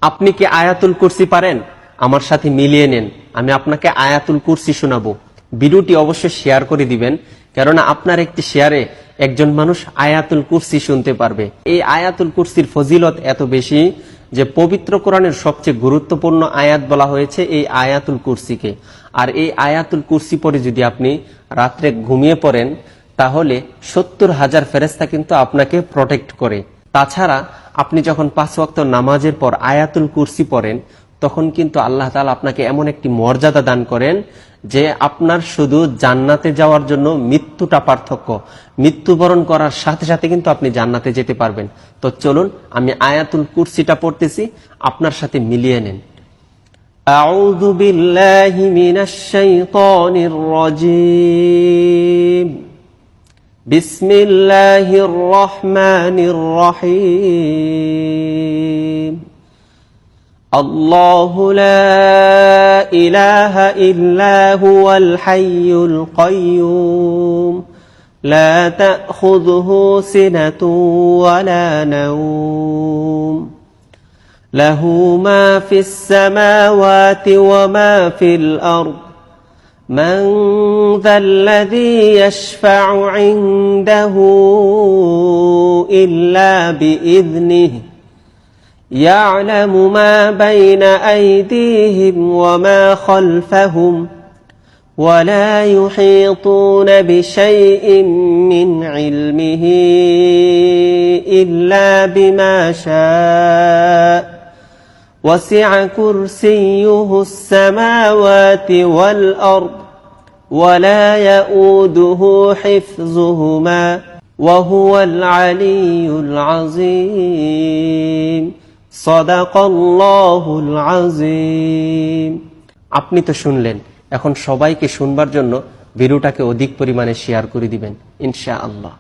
আপনি কি আয়াতুল কুরসি পারেন? আমার সাথে মিলিয়ে নেন, আমি আপনাকে আয়াতুল কুরসি শোনাবো। ভিডিওটি অবশ্যই শেয়ার করে দিবেন, কেননা আপনার একটি শেয়ারে একজন মানুষ আয়াতুল কুরসি শুনতে পারবে। এই আয়াতুল কুরসির ফজিলত এত বেশি যে পবিত্র কোরআনের সবচেয়ে গুরুত্বপূর্ণ আয়াত বলা হয়েছে এই আয়াতুল কুরসিকে। আর এই আয়াতুল কুরসি পরে যদি আপনি রাত্রে ঘুমিয়ে পড়েন, তাহলে 70,000 ফেরেশতা কিন্তু আপনাকে প্রটেক্ট করে। তাছাড়া আপনি যখন 5 ওয়াক্ত নামাজের পর আয়াতুল কুরসি পড়েন, তখন কিন্তু আল্লাহ তাআলা আপনাকে এমন একটি মর্যাদা দান করেন যে আপনার শুধু জান্নাতে যাওয়ার জন্য মৃত্যুটা পার্থক্য। মৃত্যুবরণ করার সাথে সাথে কিন্তু আপনি জান্নাতে যেতে পারবেন। তো চলুন আমি আয়াতুল কুরসিটা পড়তেছি, আপনার সাথে মিলিয়ে নেন। আউযু বিল্লাহি মিনাশ শাইতানির রাজীম। বিসমিল্লাহির রহমানির রহিম। আল্লাহু লা ইলাহা ইল্লা হুয়াল হাইয়ুল কাইয়্যুম লা তাখুযুহু সিনাতুন ওয়ালা নাওম লাহু মা ফিস সামাওয়াতি ওয়া মা ফিল আরদ من ذا الذي يشفع عنده إلا بإذنه يعلم ما بين أيديهم وما خلفهم ولا يحيطون بشيء من علمه إلا بما شاء وسع كرسيه السماوات والأرض ولا يؤوده حفظهما وهو العلي العظيم صدق الله العظيم। আপনি তো শুনলেন, এখন সবাইকে শুনবার জন্য ভিডিওটাকে অধিক পরিমাণে শেয়ার করে দিবেন ইনশাআল্লাহ।